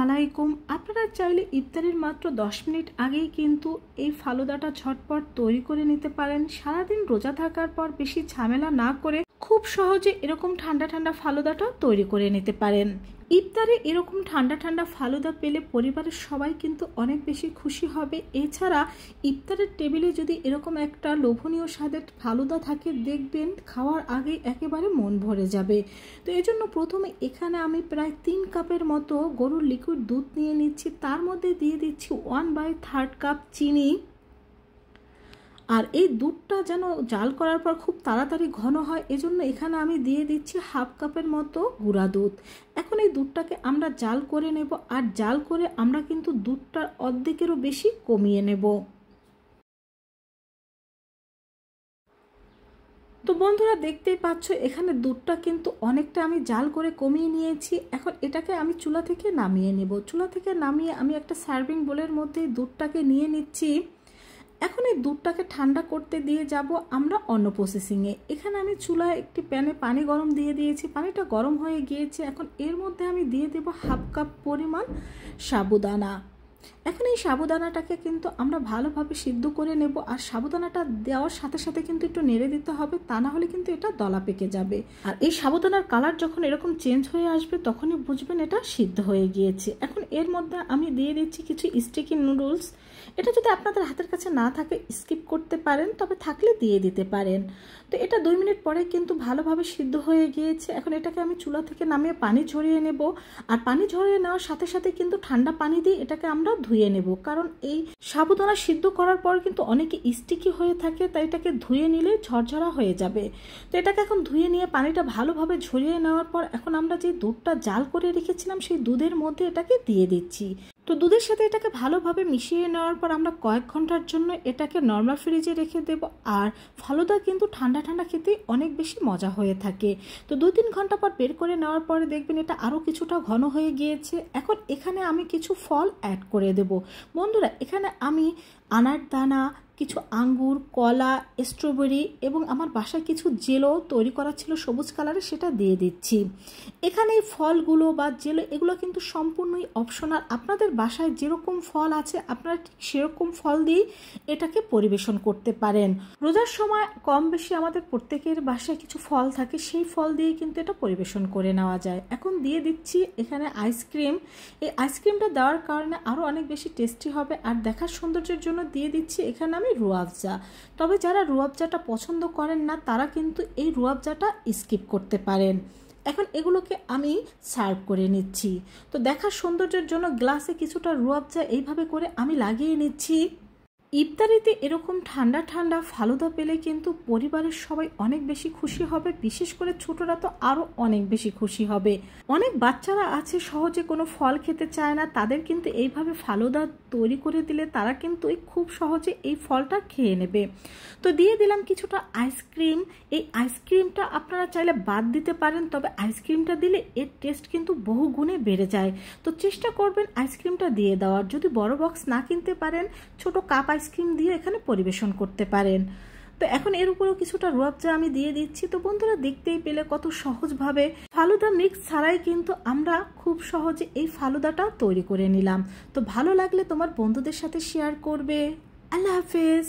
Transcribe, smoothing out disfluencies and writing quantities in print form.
আলাইকুম। আপনারা চাইলে ইফতারের মাত্র 10 মিনিট আগেই কিন্তু এই ফালুদাটা ঝটপট তৈরি করে নিতে পারেন। সারাদিন রোজা থাকার পর বেশি ঝামেলা না করে খুব সহজে এরকম ঠান্ডা ঠান্ডা ফালুদাটা তৈরি করে নিতে পারেন। ইফতারে এরকম ঠান্ডা ঠান্ডা ফালুদা পেলে পরিবারের সবাই কিন্তু অনেক বেশি খুশি হবে। এছাড়া ইফতারের টেবিলে যদি এরকম একটা লোভনীয় স্বাদের ফালুদা থাকে, দেখবেন খাওয়ার আগে একেবারে মন ভরে যাবে। তো এই জন্য প্রথমে এখানে আমি প্রায় 3 কাপের মতো গরুর লিকুইড দুধ নিয়ে নিচ্ছি। তার মধ্যে দিয়ে দিচ্ছি 1/3 কাপ চিনি। আর এই দুধটা যেন জাল করার পর খুব তাড়াতাড়ি ঘন হয়, এজন্য এখানে আমি দিয়ে দিচ্ছি 1/2 কাপের মতো গুঁড়া দুধ। এখন এই দুধটাকে আমরা জাল করে নেব, আর জাল করে আমরা কিন্তু দুধটার অর্ধেকেরও বেশি কমিয়ে নেব। তো বন্ধুরা, দেখতেই পাচ্ছ এখানে দুধটা কিন্তু অনেকটা আমি জাল করে কমিয়ে নিয়েছি। এখন এটাকে আমি চুলা থেকে নামিয়ে নেব। চুলা থেকে নামিয়ে আমি একটা সার্ভিং বোলের মধ্যে দুধটাকে নিয়ে নিচ্ছি। এখন এই দুধটাকে ঠান্ডা করতে দিয়ে যাব আমরা অন্য প্রসেসিংয়ে। এখানে আমি চুলায় একটি প্যানে পানি গরম দিয়ে দিয়েছি। পানিটা গরম হয়ে গিয়েছে। এখন এর মধ্যে আমি দিয়ে দেব 1/2 কাপ পরিমাণ সাবুদানা। এখন এই সাবুদানাটাকে কিন্তু আমরা ভালোভাবে সিদ্ধ করে নেব। আর সাবুদানাটা দেওয়ার সাথে সাথে কিন্তু একটু নেড়ে দিতে হবে, তা না হলে কিন্তু এটা দলা পেকে যাবে। আর এই সাবুদানার কালার যখন এরকম চেঞ্জ হয়ে আসবে তখনই বুঝবেন এটা সিদ্ধ হয়ে গিয়েছে। এখন এর মধ্যে আমি দিয়ে দিচ্ছি কিছু স্টিকি নুডলস। এটা যদি আপনাদের হাতের কাছে না থাকে স্কিপ করতে পারেন, তবে থাকলে দিয়ে দিতে পারেন। তো এটা 2 মিনিট পরে কিন্তু ভালোভাবে সিদ্ধ হয়ে গিয়েছে। এখন এটাকে আমি চুলা থেকে নামিয়ে পানি ঝরিয়ে নেব। আর পানি ঝরিয়ে নেওয়ার সাথে সাথে কিন্তু ঠান্ডা পানি দিয়ে এটাকে আমরা ধুয়ে নেব, কারণ এই সাবুদানা সিদ্ধ করার পর কিন্তু অনেকে স্টিকি হয়ে থাকে, তাই এটাকে ধুয়ে নিলে ঝরঝরা হয়ে যাবে। তো এটাকে এখন ধুয়ে নিয়ে পানিটা ভালোভাবে ঝরিয়ে নেওয়ার পর এখন আমরা যে দুধটা জাল করে রেখেছিলাম সেই দুধের মধ্যে এটাকে দিয়ে দিচ্ছি। তো দুধের সাথে এটাকে ভালোভাবে মিশিয়ে নেওয়ার পর আমরা কয়েক ঘন্টার জন্য এটাকে নর্মাল ফ্রিজে রেখে দেব। আর ফালুদা কিন্তু ঠান্ডা ঠান্ডা খেতে অনেক বেশি মজা হয়ে থাকে। তো 2-3 ঘন্টা পর বের করে নেওয়ার পরে দেখবেন এটা আরও কিছুটা ঘন হয়ে গিয়েছে। এখন এখানে আমি কিছু ফল অ্যাড করে দেব। বন্ধুরা, এখানে আমি আনার দানা, কিছু আঙ্গুর, কলা, স্ট্রবেরি এবং আমার বাসায় কিছু জেলো তৈরি করা ছিল সবুজ কালারের, সেটা দিয়ে দিচ্ছি। এখানে এই ফলগুলো বা জেলো এগুলো কিন্তু সম্পূর্ণই অপশনাল। আপনাদের বাসায় যেরকম ফল আছে আপনারা ঠিক সেরকম ফল দিয়েই এটাকে পরিবেশন করতে পারেন। রোজার সময় কম বেশি আমাদের প্রত্যেকের বাসায় কিছু ফল থাকে, সেই ফল দিয়ে কিন্তু এটা পরিবেশন করে নেওয়া যায়। এখন দিয়ে দিচ্ছি এখানে আইসক্রিম। এই আইসক্রিমটা দেওয়ার কারণে আরও অনেক বেশি টেস্টি হবে। আর দেখার সৌন্দর্যের জন্য দিয়ে দিচ্ছি এখানে আমি রুয়াবজা। তবে যারা রুয়াবজাটা পছন্দ করেন না তারা কিন্তু এই রুয়াবজাটা স্কিপ করতে পারেন। এখন এগুলোকে আমি সার্ভ করে নিচ্ছি। তো দেখার সৌন্দর্যের জন্য গ্লাসে কিছুটা রুয়াবজা এইভাবে করে আমি লাগিয়ে নিচ্ছি। ইফতারিতে এরকম ঠান্ডা ঠান্ডা ফালুদা পেলে কিন্তু পরিবারের সবাই অনেক বেশি খুশি হবে। বিশেষ করে ছোটরা তো আরও অনেক বেশি খুশি হবে। অনেক বাচ্চারা আছে সহজে কোনো ফল খেতে চায় না, তাদের কিন্তু এইভাবে ফালুদা তৈরি করে দিলে তারা কিন্তু খুব সহজে এই ফলটা খেয়ে নেবে। তো দিয়ে দিলাম কিছুটা আইসক্রিম। এই আইসক্রিমটা আপনারা চাইলে বাদ দিতে পারেন, তবে আইসক্রিমটা দিলে এর টেস্ট কিন্তু বহু গুণে বেড়ে যায়। তো চেষ্টা করবেন আইসক্রিমটা দিয়ে দেওয়ার। যদি বড় বক্স না কিনতে পারেন, ছোট কাপ আইসক্রিম দিয়ে এখানে পরিবেশন করতে পারেন। তো এখন এর উপরেও কিছুটা রুয়াবজা আমি দিয়ে দিচ্ছি। তো বন্ধুরা, দেখতেই পেলে কত সহজভাবে ফালুদা মিক্স ছাড়াই কিন্তু আমরা খুব সহজে এই ফালুদাটা তৈরি করে নিলাম। তো ভালো লাগলে তোমার বন্ধুদের সাথে শেয়ার করবে। আল্লাহ হাফেজ।